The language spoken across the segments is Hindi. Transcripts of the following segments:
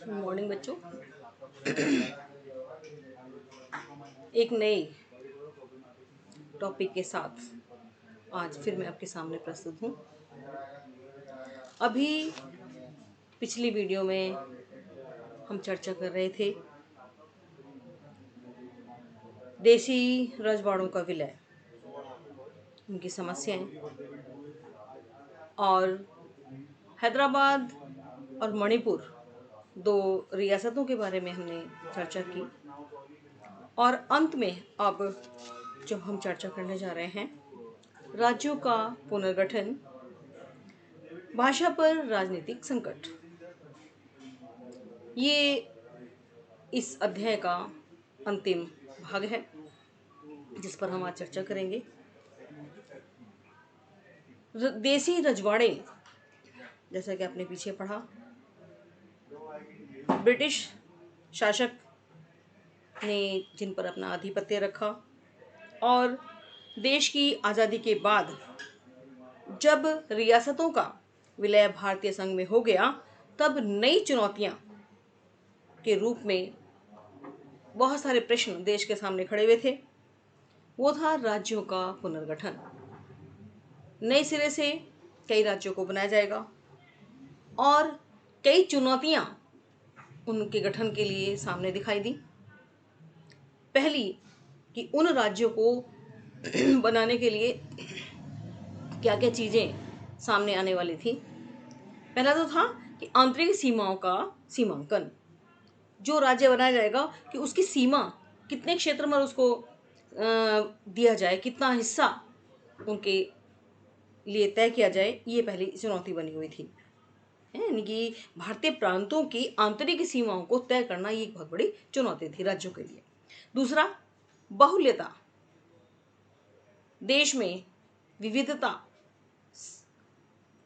गुड मॉर्निंग बच्चों। एक नए टॉपिक के साथ आज फिर मैं आपके सामने प्रस्तुत हूँ। अभी पिछली वीडियो में हम चर्चा कर रहे थे देसी रजवाड़ों का विलय, उनकी समस्याएं और हैदराबाद और मणिपुर दो रियासतों के बारे में हमने चर्चा की। और अंत में अब जो हम चर्चा करने जा रहे हैं राज्यों का पुनर्गठन, भाषा पर राजनीतिक संकट। ये इस अध्याय का अंतिम भाग है जिस पर हम आज चर्चा करेंगे। देसी रजवाड़े, जैसा कि आपने पीछे पढ़ा, ब्रिटिश शासक ने जिन पर अपना आधिपत्य रखा और देश की आज़ादी के बाद जब रियासतों का विलय भारतीय संघ में हो गया, तब नई चुनौतियां के रूप में बहुत सारे प्रश्न देश के सामने खड़े हुए थे। वो था राज्यों का पुनर्गठन। नए सिरे से कई राज्यों को बनाया जाएगा और कई चुनौतियां उनके गठन के लिए सामने दिखाई दी। पहली कि उन राज्यों को बनाने के लिए क्या क्या चीजें सामने आने वाली थी। पहला तो था कि आंतरिक सीमाओं का सीमांकन। जो राज्य बनाया जाएगा कि उसकी सीमा कितने क्षेत्र में उसको दिया जाए, कितना हिस्सा उनके लिए तय किया जाए, ये पहली चुनौती बनी हुई थी। यानी कि भारतीय प्रांतों की आंतरिक सीमाओं को तय करना ये एक बहुत बड़ी चुनौती थी राज्यों के लिए। दूसरा, बहुल्यता। देश में विविधता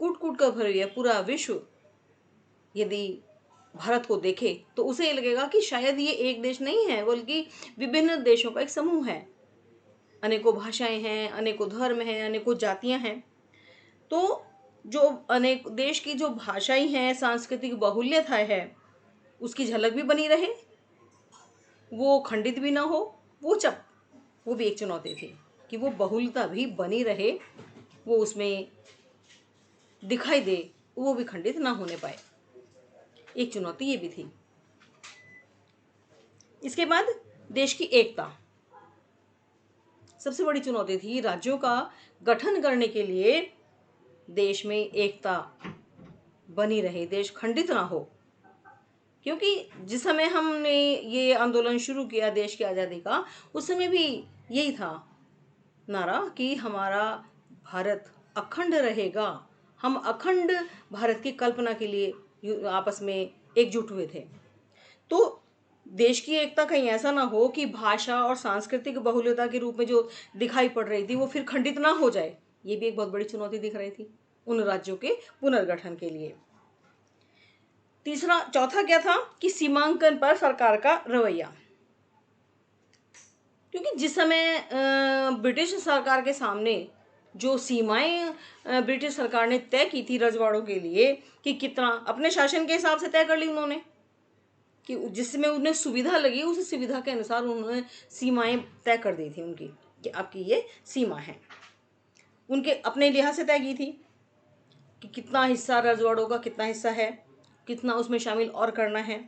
कूट कूट कर भरी है। पूरा विश्व यदि भारत को देखे तो उसे लगेगा कि शायद ये एक देश नहीं है, बल्कि विभिन्न देशों का एक समूह है। अनेकों भाषाएं हैं, अनेकों धर्म हैं, अनेकों जातियां हैं। तो जो अनेक देश की जो भाषाएं हैं, सांस्कृतिक बहुल्यता है, उसकी झलक भी बनी रहे, वो खंडित भी ना हो। वो भी एक चुनौती थी कि वो बहुलता भी बनी रहे, वो उसमें दिखाई दे, वो भी खंडित ना होने पाए। एक चुनौती ये भी थी। इसके बाद देश की एकता सबसे बड़ी चुनौती थी। राज्यों का गठन करने के लिए देश में एकता बनी रहे, देश खंडित ना हो। क्योंकि जिस समय हमने ये आंदोलन शुरू किया देश की आज़ादी का, उस समय भी यही था नारा कि हमारा भारत अखंड रहेगा। हम अखंड भारत की कल्पना के लिए आपस में एकजुट हुए थे। तो देश की एकता कहीं ऐसा ना हो कि भाषा और सांस्कृतिक बहुल्यता के रूप में जो दिखाई पड़ रही थी वो फिर खंडित ना हो जाए। ये भी एक बहुत बड़ी चुनौती दिख रही थी उन राज्यों के पुनर्गठन के लिए। चौथा क्या था कि सीमांकन पर सरकार का रवैया। क्योंकि जिस समय ब्रिटिश सरकार के सामने जो सीमाएं ब्रिटिश सरकार ने तय की थी रजवाड़ों के लिए कि कितना, अपने शासन के हिसाब से तय कर ली उन्होंने कि जिसमें उन्हें सुविधा लगी उस सुविधा के अनुसार उन्होंने सीमाएं तय कर दी थी उनकी कि आपकी ये सीमा है। उनके अपने लिहाज से तय की थी कि कितना हिस्सा रजवाड़ों का, कितना हिस्सा है, कितना उसमें शामिल और करना है,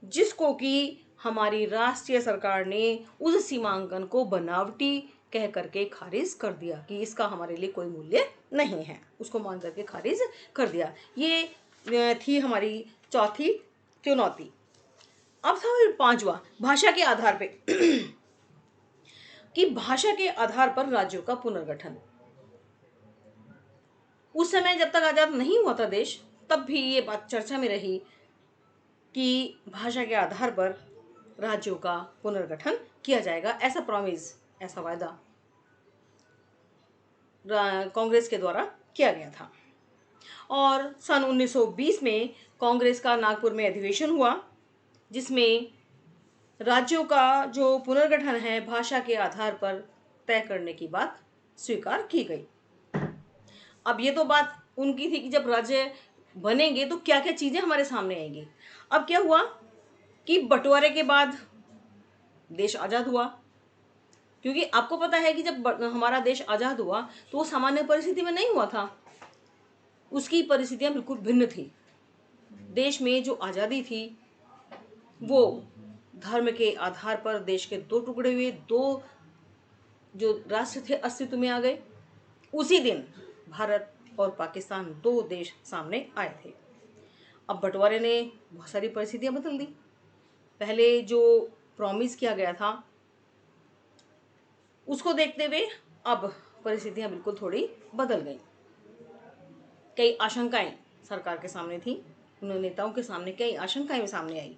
जिसको कि हमारी राष्ट्रीय सरकार ने उस सीमांकन को बनावटी कह करके खारिज कर दिया कि इसका हमारे लिए कोई मूल्य नहीं है, उसको मान करके खारिज कर दिया। ये थी हमारी चौथी चुनौती। अब था पांचवा, भाषा के आधार पे कि भाषा के आधार पर राज्यों का पुनर्गठन। उस समय जब तक आजाद नहीं हुआ था देश, तब भी ये बात चर्चा में रही कि भाषा के आधार पर राज्यों का पुनर्गठन किया जाएगा। ऐसा प्रॉमिस, ऐसा वायदा कांग्रेस के द्वारा किया गया था। और सन 1920 में कांग्रेस का नागपुर में अधिवेशन हुआ, जिसमें राज्यों का जो पुनर्गठन है भाषा के आधार पर तय करने की बात स्वीकार की गई। अब ये तो बात उनकी थी कि जब राज्य बनेंगे तो क्या क्या चीज़ें हमारे सामने आएंगी। अब क्या हुआ कि बंटवारे के बाद देश आज़ाद हुआ, क्योंकि आपको पता है कि जब हमारा देश आज़ाद हुआ तो वो सामान्य परिस्थिति में नहीं हुआ था, उसकी परिस्थितियां बिल्कुल भिन्न थी। देश में जो आज़ादी थी वो धर्म के आधार पर देश के दो टुकड़े हुए, दो जो राष्ट्र थे अस्तित्व में आ गए। उसी दिन भारत और पाकिस्तान दो देश सामने आए थे। अब बंटवारे ने बहुत सारी परिस्थितियां बदल दी। पहले जो प्रॉमिस किया गया था उसको देखते हुए अब परिस्थितियां बिल्कुल थोड़ी बदल गई। कई आशंकाएं सरकार के सामने थी, उन नेताओं के सामने कई आशंकाएं सामने आई।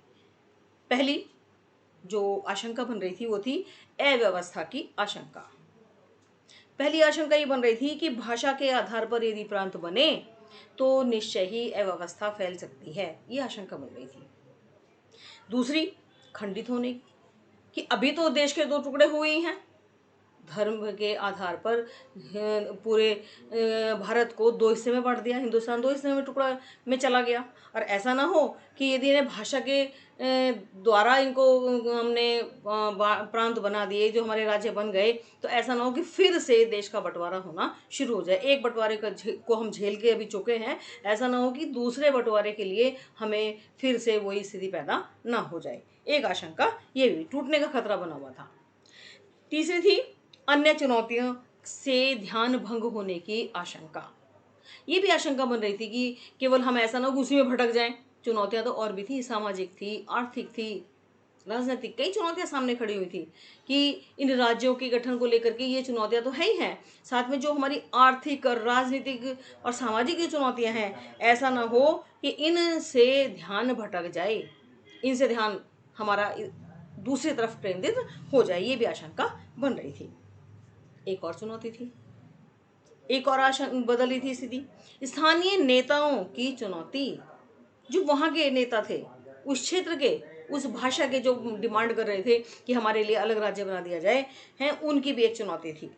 पहली जो आशंका बन रही थी वो थी अव्यवस्था की आशंका। पहली आशंका ये बन रही थी कि भाषा के आधार पर यदि प्रांत बने तो निश्चय ही अव्यवस्था फैल सकती है, ये आशंका बन रही थी। दूसरी, खंडित होने कि अभी तो देश के दो टुकड़े हुए ही हैं, धर्म के आधार पर पूरे भारत को दो हिस्से में बांट दिया, हिंदुस्तान दो हिस्से में टुकड़ा में चला गया। और ऐसा ना हो कि यदि इन्हें भाषा के द्वारा इनको हमने प्रांत बना दिए, जो हमारे राज्य बन गए, तो ऐसा ना हो कि फिर से देश का बंटवारा होना शुरू हो जाए। एक बंटवारे को हम झेल के अभी चुके हैं, ऐसा ना हो कि दूसरे बंटवारे के लिए हमें फिर से वही स्थिति पैदा ना हो जाए। एक आशंका ये भी टूटने का खतरा बना हुआ था। तीसरी थी अन्य चुनौतियों से ध्यान भंग होने की आशंका। ये भी आशंका बन रही थी कि केवल हम ऐसा ना हो उसी में भटक जाएं। चुनौतियां तो और भी थी, सामाजिक थी, आर्थिक थी, राजनीतिक, कई चुनौतियां सामने खड़ी हुई थी कि इन राज्यों के गठन को लेकर के ये चुनौतियां तो है ही हैं, साथ में जो हमारी आर्थिक और राजनीतिक और सामाजिक जो चुनौतियां हैं, ऐसा ना हो कि इनसे ध्यान भटक जाए, इनसे ध्यान हमारा दूसरी तरफ केंद्रित हो जाए, ये भी आशंका बन रही थी। एक और चुनौती थी, एक और आशंका बदल रही थी स्थिति, स्थानीय नेताओं की चुनौती। जो वहाँ के नेता थे, उस क्षेत्र के, उस भाषा के, जो डिमांड कर रहे थे कि हमारे लिए अलग राज्य बना दिया जाए, हैं, उनकी भी एक चुनौती थी।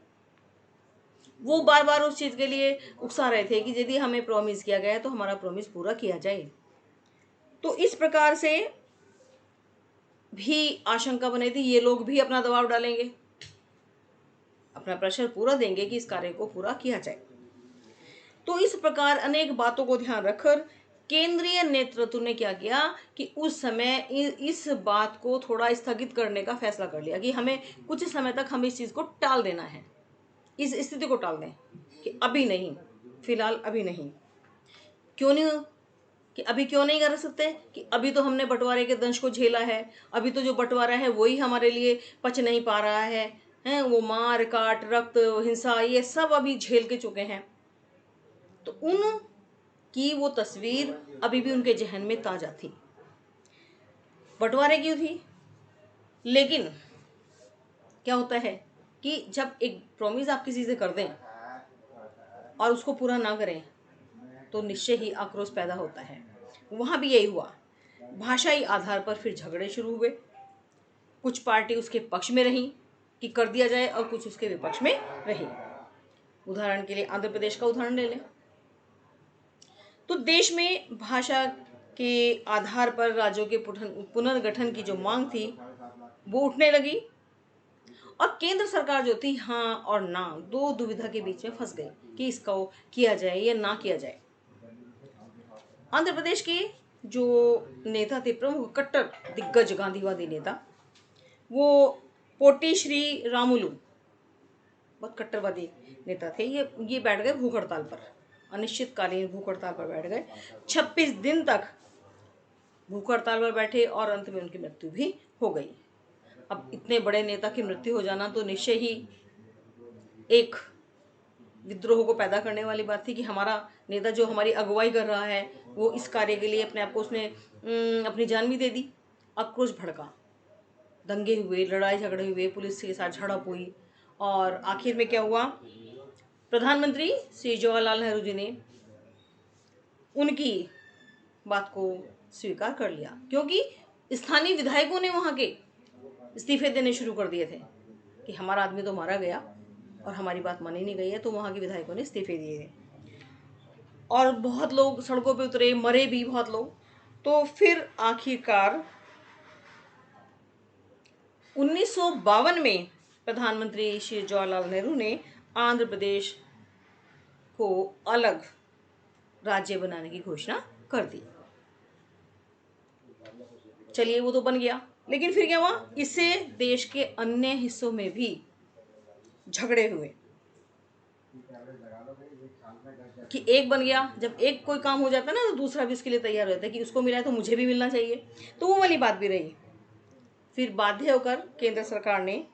वो बार बार उस चीज़ के लिए उकसा रहे थे कि यदि हमें प्रॉमिस किया गया है तो हमारा प्रॉमिस पूरा किया जाए। तो इस प्रकार से भी आशंका बनी थी, ये लोग भी अपना दबाव डालेंगे, अपना प्रेशर पूरा देंगे कि इस कार्य को पूरा किया जाए। तो इस प्रकार अनेक बातों को ध्यान रखकर केंद्रीय नेतृत्व ने क्या किया कि उस समय इस बात को थोड़ा स्थगित करने का फैसला कर लिया कि हमें कुछ समय तक हम इस चीज़ को टाल देना है, इस स्थिति को टाल दें कि अभी नहीं, फिलहाल अभी नहीं। क्यों नहीं कि अभी क्यों नहीं कर सकते कि अभी तो हमने बंटवारे के दंश को झेला है, अभी तो जो बंटवारा है वही हमारे लिए पच नहीं पा रहा है, हैं, वो मार काट, रक्त, हिंसा, ये सब अभी झेल के चुके हैं। तो उन की वो तस्वीर अभी भी उनके जहन में ताजा थी। बंटवारे क्यों थी, लेकिन क्या होता है कि जब एक प्रॉमिस आप किसी से कर दें और उसको पूरा ना करें तो निश्चय ही आक्रोश पैदा होता है। वहां भी यही हुआ, भाषाई आधार पर फिर झगड़े शुरू हुए। कुछ पार्टी उसके पक्ष में रही कि कर दिया जाए और कुछ उसके विपक्ष में रही। उदाहरण के लिए आंध्र प्रदेश का उदाहरण ले लें तो देश में भाषा के आधार पर राज्यों के पुनर्गठन की जो मांग थी वो उठने लगी और केंद्र सरकार जो थी हाँ और ना, दो दुविधा के बीच में फंस गई कि इसको किया जाए या ना किया जाए। आंध्र प्रदेश के जो नेता थे, प्रमुख कट्टर दिग्गज गांधीवादी नेता, वो पोटी श्री रामुलु, बहुत कट्टरवादी नेता थे। ये बैठ गए भूख हड़ताल पर, अनिश्चितकालीन भूख हड़ताल पर बैठ गए। 26 दिन तक भूख हड़ताल पर बैठे और अंत में उनकी मृत्यु भी हो गई। अब इतने बड़े नेता की मृत्यु हो जाना तो निश्चय ही एक विद्रोह को पैदा करने वाली बात थी कि हमारा नेता जो हमारी अगुवाई कर रहा है वो इस कार्य के लिए अपने आप को उसने अपनी जान भी दे दी। आक्रोश भड़का, दंगे हुए, लड़ाई झगड़े हुए, पुलिस के साथ झड़प हुई और आखिर में क्या हुआ, प्रधानमंत्री श्री जवाहरलाल नेहरू जी ने उनकी बात को स्वीकार कर लिया, क्योंकि स्थानीय विधायकों ने वहां के इस्तीफे देने शुरू कर दिए थे कि हमारा आदमी तो मारा गया और हमारी बात मानी नहीं गई है, तो वहां के विधायकों ने इस्तीफे दिए थे। और बहुत लोग सड़कों पे उतरे, मरे भी बहुत लोग। तो फिर आखिरकार 1952 में प्रधानमंत्री श्री जवाहरलाल नेहरू ने आंध्र प्रदेश को अलग राज्य बनाने की घोषणा कर दी। चलिए वो तो बन गया, लेकिन फिर क्या हुआ, इससे देश के अन्य हिस्सों में भी झगड़े हुए कि एक बन गया, जब एक कोई काम हो जाता है ना तो दूसरा भी उसके लिए तैयार रहता है कि उसको मिला है तो मुझे भी मिलना चाहिए, तो वो वाली बात भी रही। फिर बाध्य होकर केंद्र सरकार ने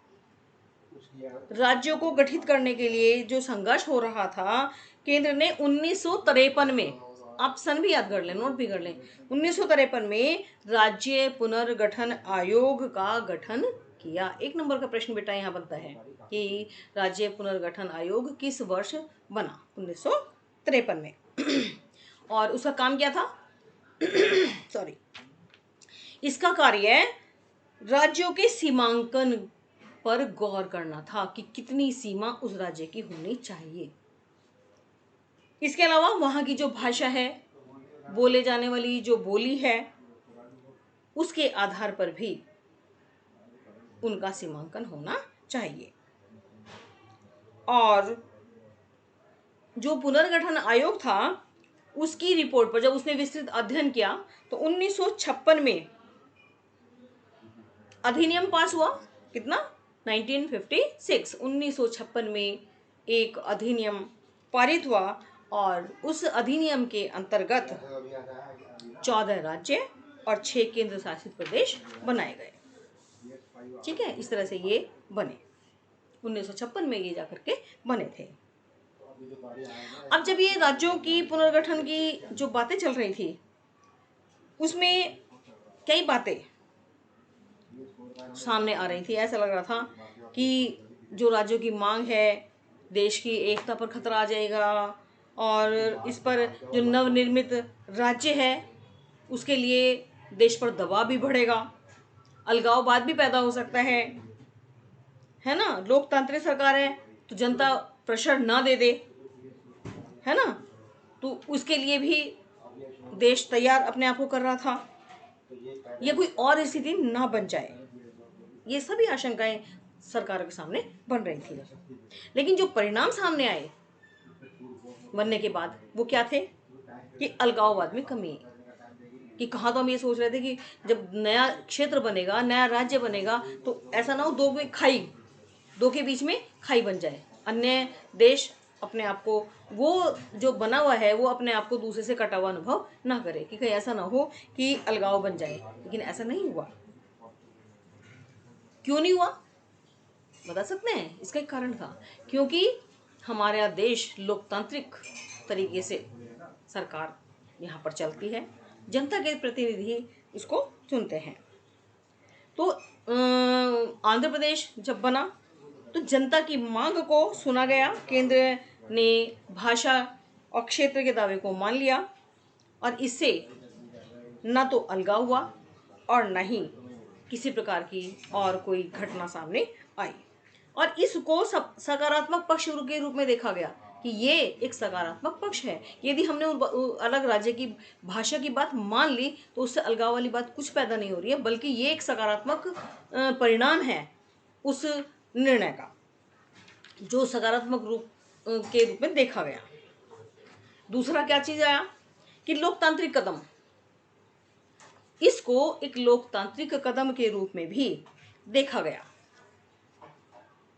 राज्यों को गठित करने के लिए जो संघर्ष हो रहा था, केंद्र ने 1953 में, आप सन भी याद कर लें, नोट भी कर लें, 1953 में राज्य पुनर्गठन आयोग का गठन किया। एक नंबर का प्रश्न बेटा यहाँ बनता है कि राज्य पुनर्गठन आयोग किस वर्ष बना? 1953 में। और उसका काम क्या था? सॉरी, इसका कार्य राज्यों के सीमांकन पर गौर करना था कि कितनी सीमा उस राज्य की होनी चाहिए। इसके अलावा वहां की जो भाषा है, बोले जाने वाली जो बोली है, उसके आधार पर भी उनका सीमांकन होना चाहिए। और जो पुनर्गठन आयोग था, उसकी रिपोर्ट पर जब उसने विस्तृत अध्ययन किया तो 1956 में अधिनियम पास हुआ। कितना? 1956। 1956 में एक अधिनियम पारित हुआ और उस अधिनियम के अंतर्गत 14 राज्य और 6 केंद्र शासित प्रदेश बनाए गए। ठीक है, इस तरह से ये बने। 1956 में ये जाकर के बने थे। अब जब ये राज्यों की पुनर्गठन की जो बातें चल रही थी, उसमें कई बातें सामने आ रही थी। ऐसा लग रहा था कि जो राज्यों की मांग है, देश की एकता पर खतरा आ जाएगा और इस पर जो नवनिर्मित राज्य है उसके लिए देश पर दबाव भी बढ़ेगा, अलगाववाद भी पैदा हो सकता है ना। लोकतांत्रिक सरकार है तो जनता प्रेशर ना दे दे, है ना, तो उसके लिए भी देश तैयार अपने आप को कर रहा था, ये कोई और स्थिति ना बन जाए, ये सभी आशंकाएं सरकार के सामने बन रही थी। लेकिन जो परिणाम सामने आए बनने के बाद वो क्या थे कि अलगाववाद में कमी। कि कहाँ तो हम ये सोच रहे थे कि जब नया क्षेत्र बनेगा, नया राज्य बनेगा, तो ऐसा ना हो दो के बीच में खाई बन जाए, अन्य देश अपने आप को, वो जो बना हुआ है वो अपने आप को दूसरे से कटा हुआ अनुभव ना करे, कि कहीं ऐसा ना हो कि अलगाव बन जाए। लेकिन ऐसा नहीं हुआ। क्यों नहीं हुआ बता सकते हैं? इसका एक कारण था, क्योंकि हमारा देश लोकतांत्रिक तरीके से सरकार यहाँ पर चलती है, जनता के प्रतिनिधि उसको चुनते हैं। तो आंध्र प्रदेश जब बना तो जनता की मांग को सुना गया, केंद्र ने भाषा और क्षेत्र के दावे को मान लिया और इससे न तो अलगाव हुआ और न ही किसी प्रकार की और कोई घटना सामने आई। और इसको सकारात्मक पक्ष के रूप में देखा गया कि ये एक सकारात्मक पक्ष है। यदि हमने अलग राज्य की भाषा की बात मान ली तो उससे अलगाव वाली बात कुछ पैदा नहीं हो रही है, बल्कि ये एक सकारात्मक परिणाम है उस निर्णय का, जो सकारात्मक रूप के रूप में देखा गया। दूसरा क्या चीज आया कि लोकतांत्रिक कदम, इसको एक लोकतांत्रिक कदम के रूप में भी देखा गया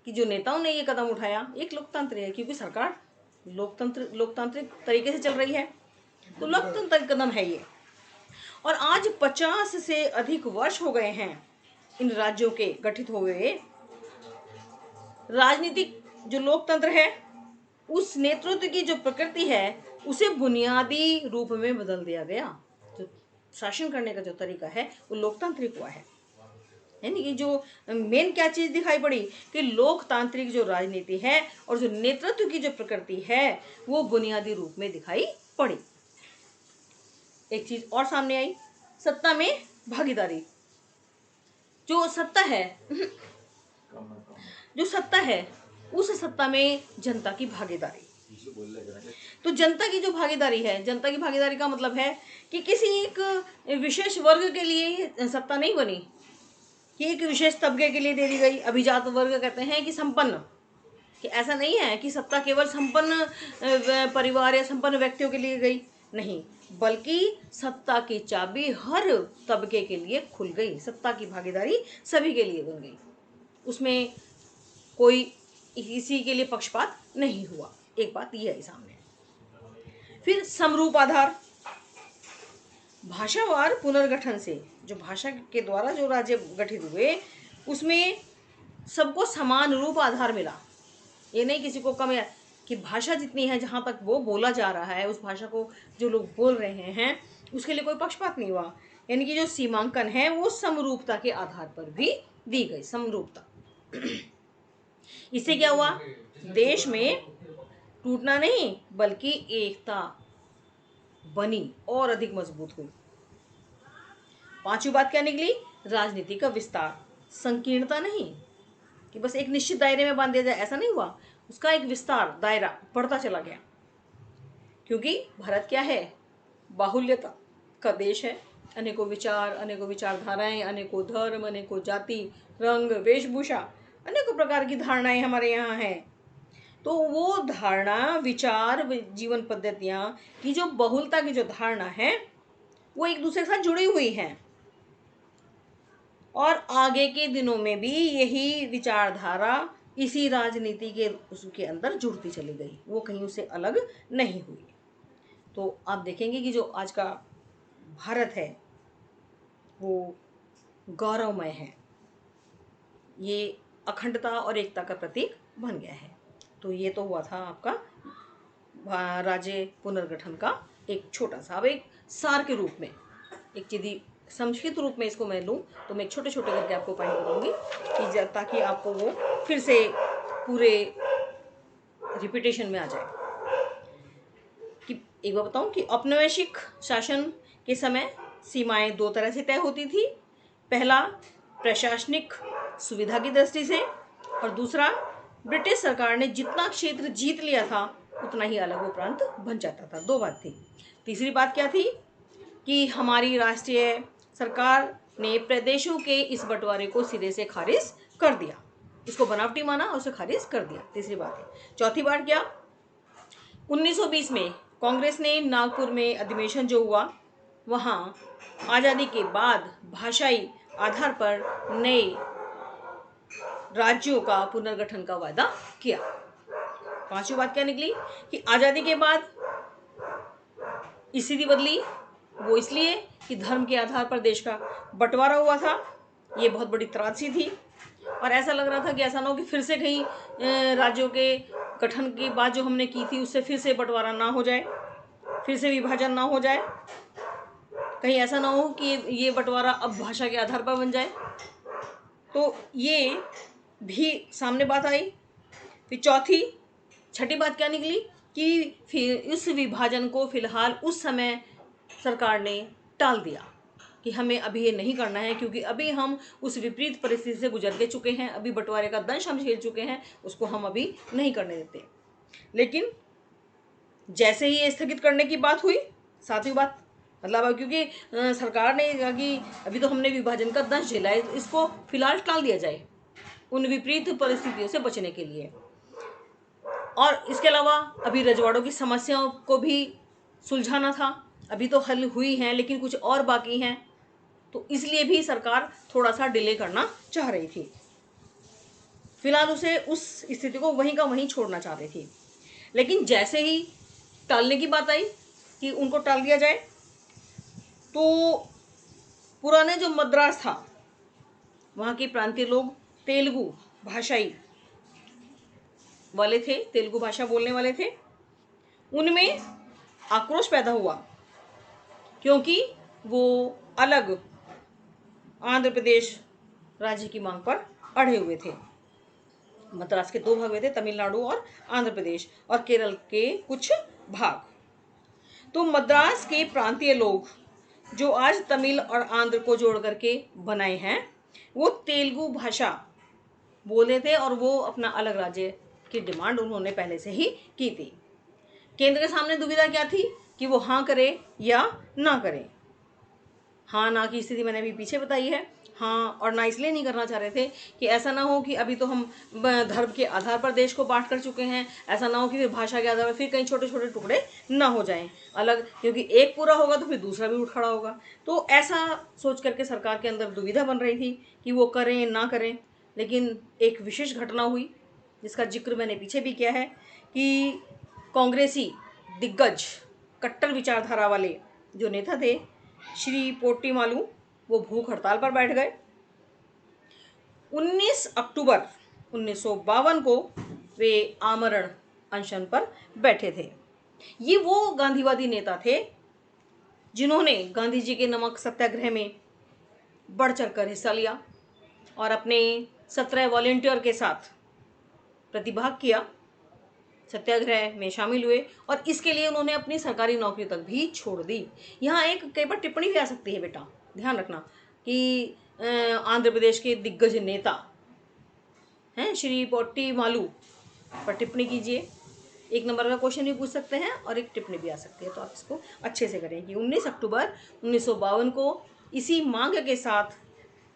कि जो नेताओं ने ये कदम उठाया एक लोकतंत्र है, क्योंकि सरकार लोकतांत्रिक तरीके से चल रही है, तो लोकतांत्रिक कदम है ये। और आज 50 से अधिक वर्ष हो गए हैं इन राज्यों के गठित हुए। राजनीतिक जो लोकतंत्र है उस नेतृत्व की जो प्रकृति है उसे बुनियादी रूप में बदल दिया गया। जो शासन करने का जो तरीका है वो लोकतांत्रिक हुआ है। यानी कि जो मेन क्या चीज दिखाई पड़ी कि लोकतांत्रिक जो राजनीति है और जो नेतृत्व की जो प्रकृति है वो बुनियादी रूप में दिखाई पड़ी। एक चीज और सामने आई, सत्ता में भागीदारी। जो सत्ता है उस सत्ता में जनता की भागीदारी। तो जनता की जो भागीदारी है, जनता की भागीदारी का मतलब है कि किसी एक विशेष वर्ग के लिए सत्ता नहीं बनी, कि एक विशेष तबके के लिए दे दी गई। अभिजात वर्ग कहते हैं कि संपन्न, कि ऐसा नहीं है कि सत्ता केवल संपन्न परिवार या संपन्न व्यक्तियों के लिए गई, नहीं, बल्कि सत्ता की चाबी हर तबके के लिए खुल गई। सत्ता की भागीदारी सभी के लिए बन गई, उसमें कोई किसी के लिए पक्षपात नहीं हुआ। एक बात यह है सामने। फिर समरूप आधार, भाषावार पुनर्गठन से जो भाषा के द्वारा जो राज्य गठित हुए उसमें सबको समान रूप आधार मिला। ये नहीं किसी को कम है कि भाषा जितनी है जहाँ तक वो बोला जा रहा है उस भाषा को जो लोग बोल रहे हैं उसके लिए कोई पक्षपात नहीं हुआ। यानी कि जो सीमांकन है वो समरूपता के आधार पर भी दी गई, समरूपता। इससे क्या हुआ, देश में टूटना नहीं बल्कि एकता बनी और अधिक मजबूत हुई। पांचवी बात क्या निकली, राजनीति का विस्तार। संकीर्णता नहीं कि बस एक निश्चित दायरे में बांध दिया जाए, ऐसा नहीं हुआ, उसका एक विस्तार, दायरा बढ़ता चला गया। क्योंकि भारत क्या है, बाहुल्यता का देश है। अनेकों विचार, अनेकों विचारधाराएं, अनेकों धर्म, अनेकों जाति, रंग, वेशभूषा, अनेकों प्रकार की धारणाएं हमारे यहाँ हैं। तो वो धारणा, विचार, जीवन पद्धतियां की जो बहुलता की जो धारणा है वो एक दूसरे के साथ जुड़ी हुई हैं और आगे के दिनों में भी यही विचारधारा इसी राजनीति के उसके अंदर जुड़ती चली गई, वो कहीं उससे अलग नहीं हुई। तो आप देखेंगे कि जो आज का भारत है वो गौरवमय है, ये अखंडता और एकता का प्रतीक बन गया है। तो ये तो हुआ था आपका राज्य पुनर्गठन का एक छोटा सा, अब एक सार के रूप में, एक यदि संक्षिप्त रूप में इसको मैं लूँ तो मैं छोटे छोटे करके आपको पॉइंट बताऊंगी कि ताकि आपको वो फिर से पूरे रिपीटेशन में आ जाए। कि एक बार बताऊं कि औपनिवेशिक शासन के समय सीमाएं दो तरह से तय होती थी। पहला प्रशासनिक सुविधा की दृष्टि से और दूसरा ब्रिटिश सरकार ने जितना क्षेत्र जीत लिया था उतना ही अलग वो प्रांत बन जाता था। दो बात थी। तीसरी बात क्या थी कि हमारी राष्ट्रीय सरकार ने प्रदेशों के इस बंटवारे को सिरे से खारिज कर दिया, इसको बनावटी माना और उसे खारिज कर दिया। तीसरी बात है। चौथी बात क्या, 1920 में कांग्रेस ने नागपुर में अधिवेशन जो हुआ वहाँ आज़ादी के बाद भाषाई आधार पर नए राज्यों का पुनर्गठन का वादा किया। पांचवी बात क्या निकली कि आज़ादी के बाद स्थिति बदली, वो इसलिए कि धर्म के आधार पर देश का बंटवारा हुआ था। ये बहुत बड़ी त्रासदी थी और ऐसा लग रहा था कि ऐसा ना हो कि फिर से कहीं राज्यों के गठन की बात जो हमने की थी उससे फिर से बंटवारा ना हो जाए, फिर से विभाजन ना हो जाए, कहीं ऐसा ना हो कि ये बंटवारा अब भाषा के आधार पर बन जाए। तो ये भी सामने बात आई। फिर छठी बात क्या निकली कि फिर इस विभाजन को फिलहाल उस समय सरकार ने टाल दिया कि हमें अभी ये नहीं करना है, क्योंकि अभी हम उस विपरीत परिस्थिति से गुजर के चुके हैं, अभी बंटवारे का दंश हम झेल चुके हैं, उसको हम अभी नहीं करने देते। लेकिन जैसे ही ये स्थगित करने की बात हुई, सातवीं बात मतलब क्योंकि सरकार ने कहा कि अभी तो हमने विभाजन का दंश झेला है, इसको फिलहाल टाल दिया जाए उन विपरीत परिस्थितियों से बचने के लिए। और इसके अलावा अभी रजवाड़ों की समस्याओं को भी सुलझाना था, अभी तो हल हुई हैं लेकिन कुछ और बाकी हैं, तो इसलिए भी सरकार थोड़ा सा डिले करना चाह रही थी। फिलहाल उसे उस स्थिति को वहीं का वहीं छोड़ना चाह रही थी। लेकिन जैसे ही टालने की बात आई कि उनको टाल दिया जाए, तो पुराने जो मद्रास था वहाँ के प्रांतीय लोग तेलुगु भाषाई वाले थे, तेलुगु भाषा बोलने वाले थे, उनमें आक्रोश पैदा हुआ क्योंकि वो अलग आंध्र प्रदेश राज्य की मांग पर अड़े हुए थे। मद्रास के दो भाग हुए थे, तमिलनाडु और आंध्र प्रदेश, और केरल के कुछ भाग। तो मद्रास के प्रांतीय लोग जो आज तमिल और आंध्र को जोड़ करके बनाए हैं वो तेलुगु भाषा बोले थे और वो अपना अलग राज्य की डिमांड उन्होंने पहले से ही की थी। केंद्र के सामने दुविधा क्या थी कि वो हाँ करे या ना करे। हाँ ना की स्थिति मैंने अभी पीछे बताई है। हाँ और ना इसलिए नहीं करना चाह रहे थे कि ऐसा ना हो कि अभी तो हम धर्म के आधार पर देश को बांट कर चुके हैं, ऐसा ना हो कि फिर भाषा के आधार पर फिर कहीं छोटे छोटे टुकड़े ना हो जाएं अलग, क्योंकि एक पूरा होगा तो फिर दूसरा भी उठ खड़ा होगा। तो ऐसा सोच करके सरकार के अंदर दुविधा बन रही थी कि वो करें ना करें। लेकिन एक विशेष घटना हुई जिसका जिक्र मैंने पीछे भी किया है कि कांग्रेसी दिग्गज कट्टर विचारधारा वाले जो नेता थे श्री पोट्टी मालू, वो भूख हड़ताल पर बैठ गए। 19 अक्टूबर 1952 को वे आमरण अनशन पर बैठे थे। ये वो गांधीवादी नेता थे जिन्होंने गांधी जी के नमक सत्याग्रह में बढ़ चढ़कर हिस्सा लिया और अपने 17 वॉलेंटियर के साथ प्रतिभाग किया, सत्याग्रह में शामिल हुए और इसके लिए उन्होंने अपनी सरकारी नौकरी तक भी छोड़ दी। यहाँ एक कई बार टिप्पणी भी आ सकती है बेटा, ध्यान रखना कि आंध्र प्रदेश के दिग्गज नेता हैं श्री पोट्टी मालू पर टिप्पणी कीजिए। एक नंबर का क्वेश्चन भी पूछ सकते हैं और एक टिप्पणी भी आ सकती है, तो आप इसको अच्छे से करें कि 19 अक्टूबर 1952 को इसी मांग के साथ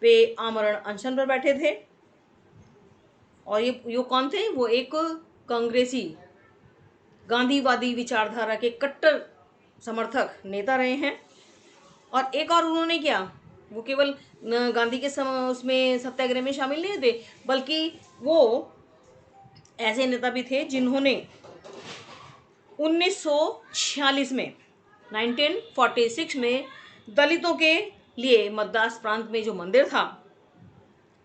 वे आमरण अनशन पर बैठे थे। और ये कौन थे? वो एक कांग्रेसी गांधीवादी विचारधारा के कट्टर समर्थक नेता रहे हैं। और एक और उन्होंने क्या, वो केवल गांधी के उसमें सत्याग्रह में शामिल नहीं थे, बल्कि वो ऐसे नेता भी थे जिन्होंने 1946 में 1946 में दलितों के लिए मद्रास प्रांत में जो मंदिर था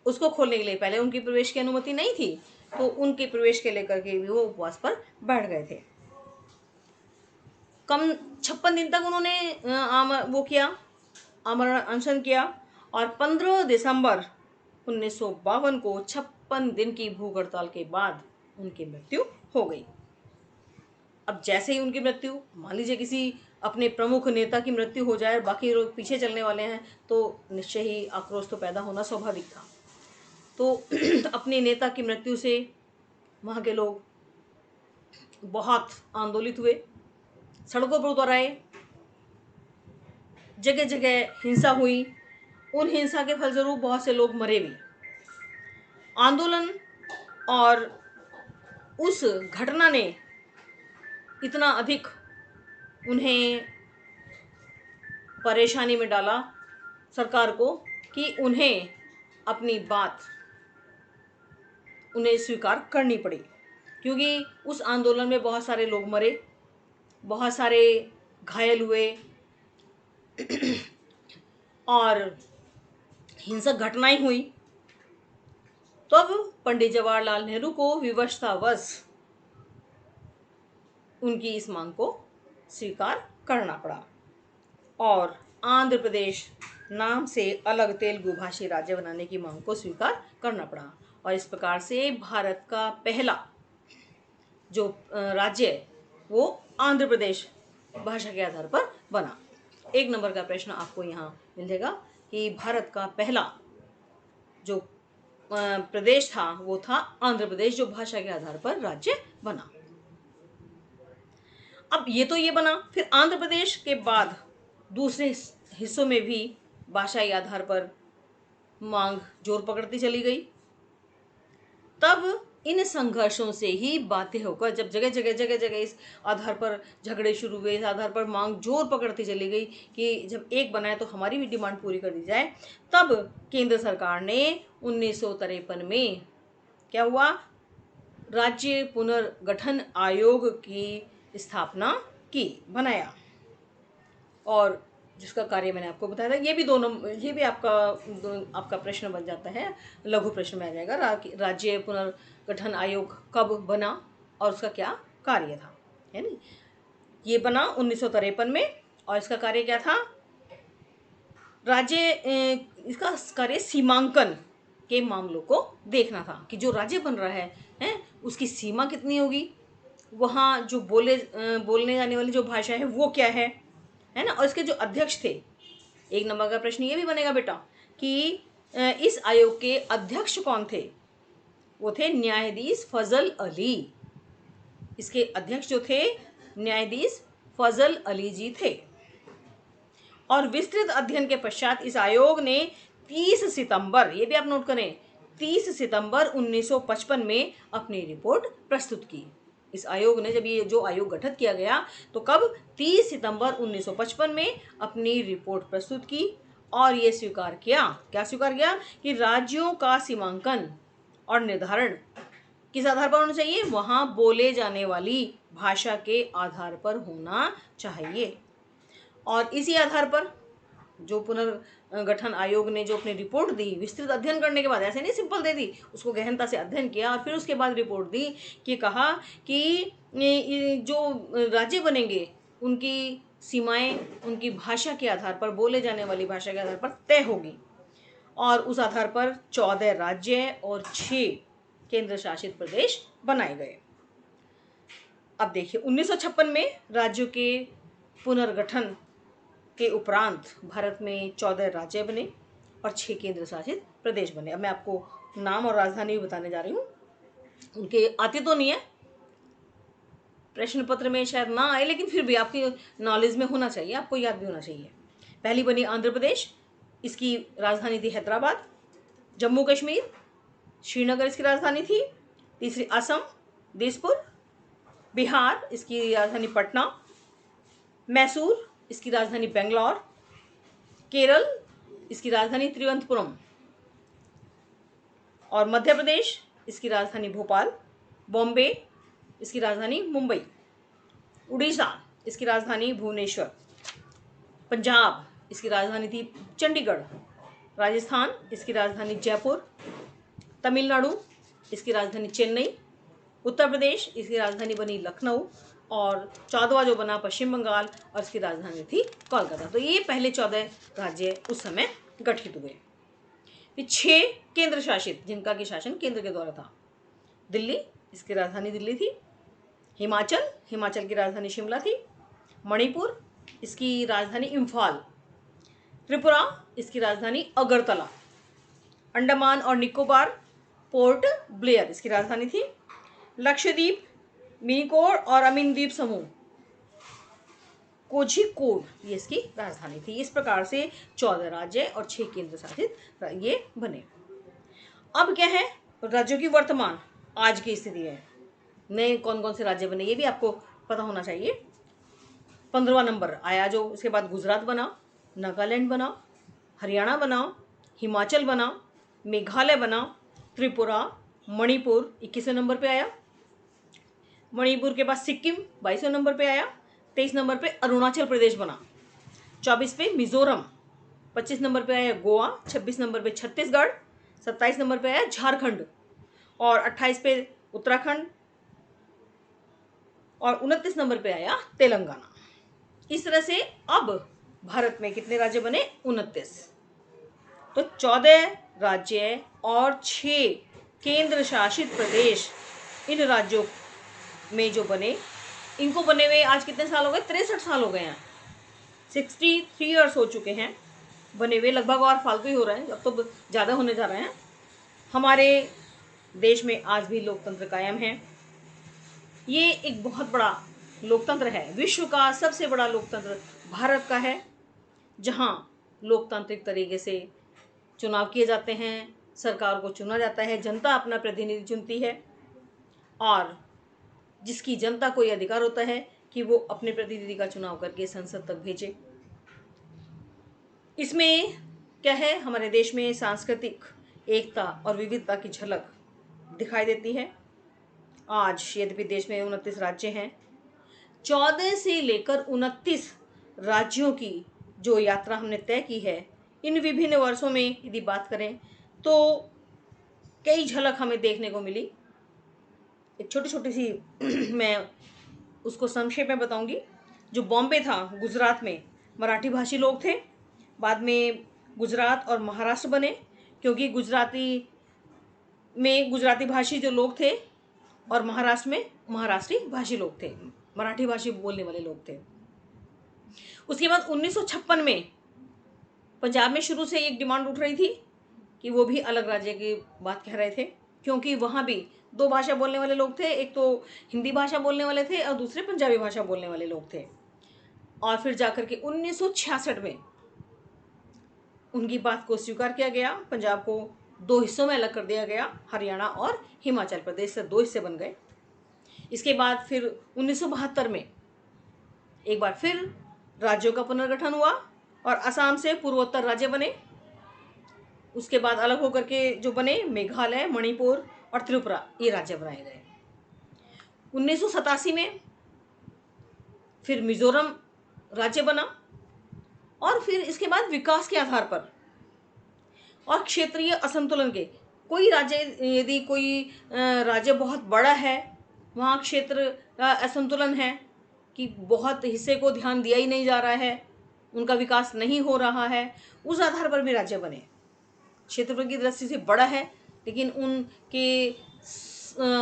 उसको खोलने के लिए, पहले उनकी प्रवेश की अनुमति नहीं थी, तो उनके प्रवेश के लेकर के भी वो उपवास पर बैठ गए थे। कम 56 दिन तक उन्होंने वो किया, आमरण अनशन किया और 15 दिसंबर 1952 को 56 दिन की भूख हड़ताल के बाद उनकी मृत्यु हो गई। अब जैसे ही उनकी मृत्यु, मान लीजिए किसी अपने प्रमुख नेता की मृत्यु हो जाए और बाकी लोग पीछे चलने वाले हैं, तो निश्चय ही आक्रोश तो पैदा होना स्वाभाविक था। तो अपने नेता की मृत्यु से वहाँ के लोग बहुत आंदोलित हुए, सड़कों पर उतर आए, जगह जगह हिंसा हुई। उन हिंसा के फलस्वरूप बहुत से लोग मरे भी। आंदोलन और उस घटना ने इतना अधिक उन्हें परेशानी में डाला सरकार को कि उन्हें अपनी बात उन्हें स्वीकार करनी पड़ी, क्योंकि उस आंदोलन में बहुत सारे लोग मरे, बहुत सारे घायल हुए और हिंसक घटनाएं हुई। तो अब पंडित जवाहरलाल नेहरू को विवशतावश उनकी इस मांग को स्वीकार करना पड़ा और आंध्र प्रदेश नाम से अलग तेलुगु भाषी राज्य बनाने की मांग को स्वीकार करना पड़ा। और इस प्रकार से भारत का पहला जो राज्य है वो आंध्र प्रदेश भाषा के आधार पर बना। एक नंबर का प्रश्न आपको यहाँ मिलेगा कि भारत का पहला जो प्रदेश था वो था आंध्र प्रदेश, जो भाषा के आधार पर राज्य बना। अब ये तो ये बना, फिर आंध्र प्रदेश के बाद दूसरे हिस्सों में भी भाषाई आधार पर मांग जोर पकड़ती चली गई। तब इन संघर्षों से ही बातें होकर जब जगह जगह इस आधार पर झगड़े शुरू हुए, इस आधार पर मांग जोर पकड़ती चली गई कि जब एक बनाए तो हमारी भी डिमांड पूरी कर दी जाए, तब केंद्र सरकार ने 1953 में क्या हुआ, राज्य पुनर्गठन आयोग की स्थापना की, बनाया। और जिसका कार्य मैंने आपको बताया था, ये भी आपका प्रश्न बन जाता है, लघु प्रश्न में आ जाएगा। राज्य पुनर्गठन आयोग कब बना और उसका क्या कार्य था, है नहीं। ये बना 1953 में और इसका कार्य क्या था, इसका कार्य सीमांकन के मामलों को देखना था कि जो राज्य बन रहा है उसकी सीमा कितनी होगी, वहाँ जो बोलने जाने वाली जो भाषा है वो क्या है ना। और इसके जो अध्यक्ष थे, एक नंबर का प्रश्न ये भी बनेगा बेटा कि इस आयोग के अध्यक्ष कौन थे, वो थे न्यायाधीश फजल अली। इसके अध्यक्ष जो थे न्यायाधीश फजल अली जी थे। और विस्तृत अध्ययन के पश्चात इस आयोग ने 30 सितंबर, ये भी आप नोट करें, 30 सितंबर 1955 में अपनी रिपोर्ट प्रस्तुत की। इस आयोग ने, जब ये जो आयोग गठित किया गया तो कब, 30 सितंबर 1955 में अपनी रिपोर्ट प्रस्तुत की और ये स्वीकार किया, क्या स्वीकार किया, कि राज्यों का सीमांकन और निर्धारण किस आधार पर होना चाहिए, वहां बोले जाने वाली भाषा के आधार पर होना चाहिए। और इसी आधार पर जो पुनर्गठन आयोग ने जो अपनी रिपोर्ट दी, विस्तृत अध्ययन करने के बाद, ऐसे नहीं सिंपल दे दी, उसको गहनता से अध्ययन किया और फिर उसके बाद रिपोर्ट दी कि कहा कि जो राज्य बनेंगे उनकी सीमाएं उनकी भाषा के आधार पर, बोले जाने वाली भाषा के आधार पर तय होगी। और उस आधार पर 14 राज्य और 6 केंद्र शासित प्रदेश बनाए गए। अब देखिए 1956 में राज्यों के पुनर्गठन के उपरांत भारत में 14 राज्य बने और 6 केंद्र शासित प्रदेश बने। अब मैं आपको नाम और राजधानी भी बताने जा रही हूँ। उनके आते तो नहीं है, प्रश्न पत्र में शायद ना आए, लेकिन फिर भी आपकी नॉलेज में होना चाहिए, आपको याद भी होना चाहिए। पहली बनी आंध्र प्रदेश, इसकी राजधानी थी हैदराबाद। जम्मू कश्मीर, श्रीनगर इसकी राजधानी थी। तीसरी असम, दिसपुर। बिहार, इसकी राजधानी पटना। मैसूर, इसकी राजधानी बेंगलोर। केरल, इसकी राजधानी तिरुवनंतपुरम। और मध्य प्रदेश, इसकी राजधानी भोपाल। बॉम्बे, इसकी राजधानी मुंबई। उड़ीसा, इसकी राजधानी भुवनेश्वर। पंजाब, इसकी राजधानी थी चंडीगढ़। राजस्थान, इसकी राजधानी जयपुर। तमिलनाडु, इसकी राजधानी चेन्नई। उत्तर प्रदेश, इसकी राजधानी बनी लखनऊ। और 14वां जो बना पश्चिम बंगाल, और इसकी राजधानी थी कोलकाता। तो ये पहले 14 राज्य उस समय गठित हुए। फिर 6 केंद्र शासित, जिनका की शासन केंद्र के द्वारा था। दिल्ली, इसकी राजधानी दिल्ली थी। हिमाचल, हिमाचल की राजधानी शिमला थी। मणिपुर, इसकी राजधानी इम्फाल। त्रिपुरा, इसकी राजधानी अगरतला। अंडमान और निकोबार, पोर्ट ब्लेयर इसकी राजधानी थी। लक्षद्वीप, मिनिकोट और अमीन द्वीप समूह, कोझिकोड ये इसकी राजधानी थी। इस प्रकार से 14 राज्य और 6 केंद्र शासित ये बने। अब क्या है, राज्यों की वर्तमान आज की स्थिति है, नए कौन कौन से राज्य बने ये भी आपको पता होना चाहिए। 15वां नंबर आया जो, उसके बाद गुजरात बना, नागालैंड बना, हरियाणा बना, हिमाचल बना, मेघालय बना, त्रिपुरा, मणिपुर 21वें नंबर पे आया। मणिपुर के बाद सिक्किम 22वें नंबर पे आया। 23 नंबर पे अरुणाचल प्रदेश बना। 24 पे मिजोरम। 25 नंबर पे आया गोवा। 26 नंबर पे छत्तीसगढ़। 27 नंबर पे आया झारखंड। और 28 पे उत्तराखंड। और 29 नंबर पे आया तेलंगाना। इस तरह से अब भारत में कितने राज्य बने, 29। तो 14 राज्य और 6 केंद्र शासित प्रदेश, इन राज्यों में जो बने, इनको बने हुए आज कितने साल हो गए, 63 साल हो गए हैं। 63 ईयर्स हो चुके हैं बने हुए, लगभग और फालतू ही हो रहे हैं, अब तो ज़्यादा होने जा रहे हैं। हमारे देश में आज भी लोकतंत्र कायम है। ये एक बहुत बड़ा लोकतंत्र है, विश्व का सबसे बड़ा लोकतंत्र भारत का है, जहाँ लोकतांत्रिक तरीके से चुनाव किए जाते हैं, सरकार को चुना जाता है, जनता अपना प्रतिनिधि चुनती है, और जिसकी जनता को यह अधिकार होता है कि वो अपने प्रतिनिधि का चुनाव करके संसद तक भेजे। इसमें क्या है, हमारे देश में सांस्कृतिक एकता और विविधता की झलक दिखाई देती है। आज यद्यपि देश में 29 राज्य हैं, 14 से लेकर 29 राज्यों की जो यात्रा हमने तय की है, इन विभिन्न वर्षों में यदि बात करें तो कई झलक हमें देखने को मिली। एक छोटी छोटी सी मैं उसको संक्षेप में बताऊंगी। जो बॉम्बे था, गुजरात में मराठी भाषी लोग थे, बाद में गुजरात और महाराष्ट्र बने, क्योंकि गुजराती भाषी जो लोग थे और महाराष्ट्र में महाराष्ट्री भाषी लोग थे, मराठी भाषी बोलने वाले लोग थे। उसके बाद 1956 में पंजाब में शुरू से एक डिमांड उठ रही थी कि वो भी अलग राज्य की बात कह रहे थे, क्योंकि वहाँ भी दो भाषा बोलने वाले लोग थे, एक तो हिंदी भाषा बोलने वाले थे और दूसरे पंजाबी भाषा बोलने वाले लोग थे। और फिर जाकर के 1966 में उनकी बात को स्वीकार किया गया। पंजाब को दो हिस्सों में अलग कर दिया गया, हरियाणा और हिमाचल प्रदेश से दो हिस्से बन गए। इसके बाद फिर 1972 में एक बार फिर राज्यों का पुनर्गठन हुआ और असम से पूर्वोत्तर राज्य बने। उसके बाद अलग होकर के जो बने मेघालय, मणिपुर और त्रिपुरा, ये राज्य बनाए गए। 1987 में फिर मिजोरम राज्य बना और फिर इसके बाद विकास के आधार पर और क्षेत्रीय असंतुलन के, कोई राज्य यदि कोई राज्य बहुत बड़ा है, वहाँ क्षेत्र का असंतुलन है कि बहुत हिस्से को ध्यान दिया ही नहीं जा रहा है, उनका विकास नहीं हो रहा है, उस आधार पर भी राज्य बने। क्षेत्रफल की दृष्टि से बड़ा है लेकिन उनके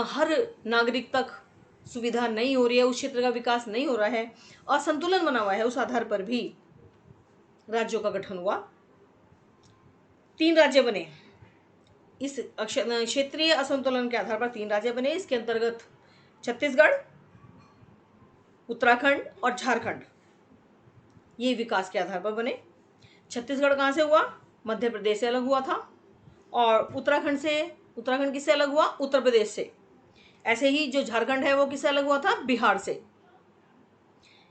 हर नागरिक तक सुविधा नहीं हो रही है, उस क्षेत्र का विकास नहीं हो रहा है, असंतुलन बना हुआ है, उस आधार पर भी राज्यों का गठन हुआ। 3 राज्य बने। इस क्षेत्रीय असंतुलन के आधार पर 3 राज्य बने। इसके अंतर्गत छत्तीसगढ़, उत्तराखंड और झारखंड, ये विकास के आधार पर बने। छत्तीसगढ़ कहाँ से हुआ? मध्य प्रदेश से अलग हुआ था। और उत्तराखंड किससे अलग हुआ? उत्तर प्रदेश से। ऐसे ही जो झारखंड है वो किससे अलग हुआ था? बिहार से।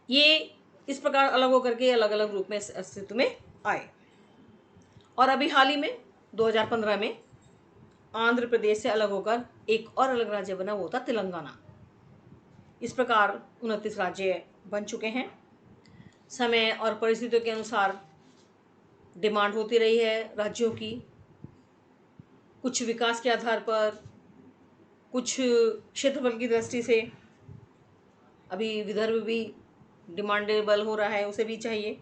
ये इस प्रकार अलग होकर के अलग अलग रूप में अस्तित्व में आए। और अभी हाल ही में 2015 में आंध्र प्रदेश से अलग होकर एक और अलग राज्य बना, वो था तेलंगाना। इस प्रकार 29 राज्य बन चुके हैं। समय और परिस्थितियों के अनुसार डिमांड होती रही है राज्यों की, कुछ विकास के आधार पर, कुछ क्षेत्रफल की दृष्टि से। अभी विदर्भ भी डिमांडेबल हो रहा है, उसे भी चाहिए।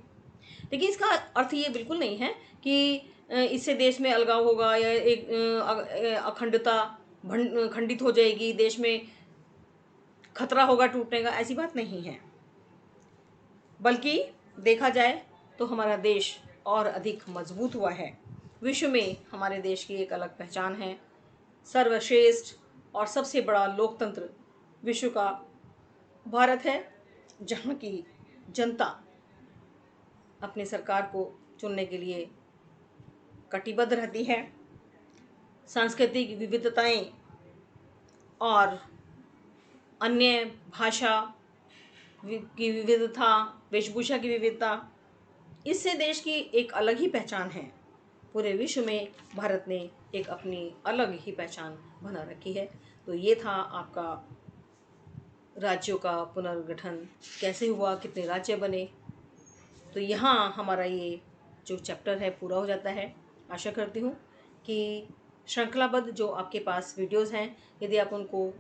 लेकिन इसका अर्थ ये बिल्कुल नहीं है कि इससे देश में अलगाव होगा या एक अखंडता खंडित हो जाएगी, देश में खतरा होगा टूटने का, ऐसी बात नहीं है। बल्कि देखा जाए तो हमारा देश और अधिक मजबूत हुआ है। विश्व में हमारे देश की एक अलग पहचान है। सर्वश्रेष्ठ और सबसे बड़ा लोकतंत्र विश्व का भारत है, जहाँ की जनता अपनी सरकार को चुनने के लिए कटिबद्ध रहती है। सांस्कृतिक विविधताएं और अन्य भाषा की विविधता, वेशभूषा की विविधता, इससे देश की एक अलग ही पहचान है। पूरे विश्व में भारत ने एक अपनी अलग ही पहचान बना रखी है। तो ये था आपका राज्यों का पुनर्गठन कैसे हुआ, कितने राज्य बने। तो यहाँ हमारा ये जो चैप्टर है पूरा हो जाता है। आशा करती हूँ कि श्रृंखलाबद्ध जो आपके पास वीडियोस हैं, यदि आप उनको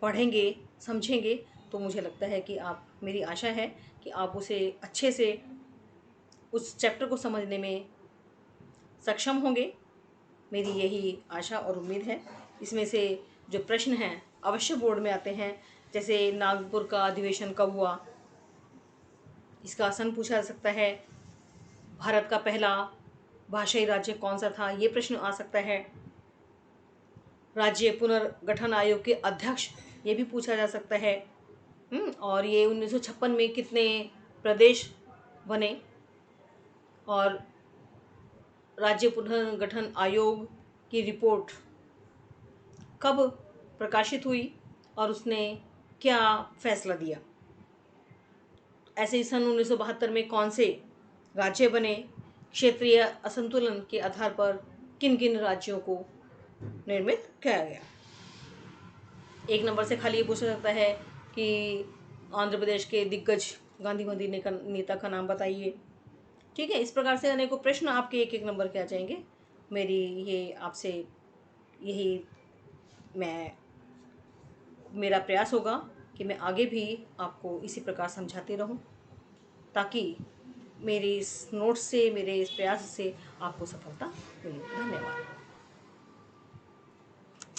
पढ़ेंगे, समझेंगे, तो मुझे लगता है कि आप, मेरी आशा है कि आप उसे अच्छे से उस चैप्टर को समझने में सक्षम होंगे। मेरी यही आशा और उम्मीद है। इसमें से जो प्रश्न हैं अवश्य बोर्ड में आते हैं, जैसे नागपुर का अधिवेशन कब हुआ, इसका आसन पूछा जा सकता है। भारत का पहला भाषाई राज्य कौन सा था, ये प्रश्न आ सकता है। राज्य पुनर्गठन आयोग के अध्यक्ष, ये भी पूछा जा सकता है। और ये 1956 में कितने प्रदेश बने, और राज्य पुनर्गठन आयोग की रिपोर्ट कब प्रकाशित हुई और उसने क्या फैसला दिया। ऐसे ही सन 1972 में कौन से राज्य बने, क्षेत्रीय असंतुलन के आधार पर किन किन राज्यों को निर्मित किया गया। 1 नंबर से खाली ये पूछा सकता है कि आंध्र प्रदेश के दिग्गज गांधीवादी नेता का नाम बताइए। ठीक है, इस प्रकार से अनेकों प्रश्न आपके 1-1 नंबर के आ जाएंगे। मेरी ये आपसे यही मेरा प्रयास होगा कि मैं आगे भी आपको इसी प्रकार समझाती रहूं, ताकि मेरे इस नोट्स से, मेरे इस प्रयास से आपको सफलता मिले। धन्यवाद।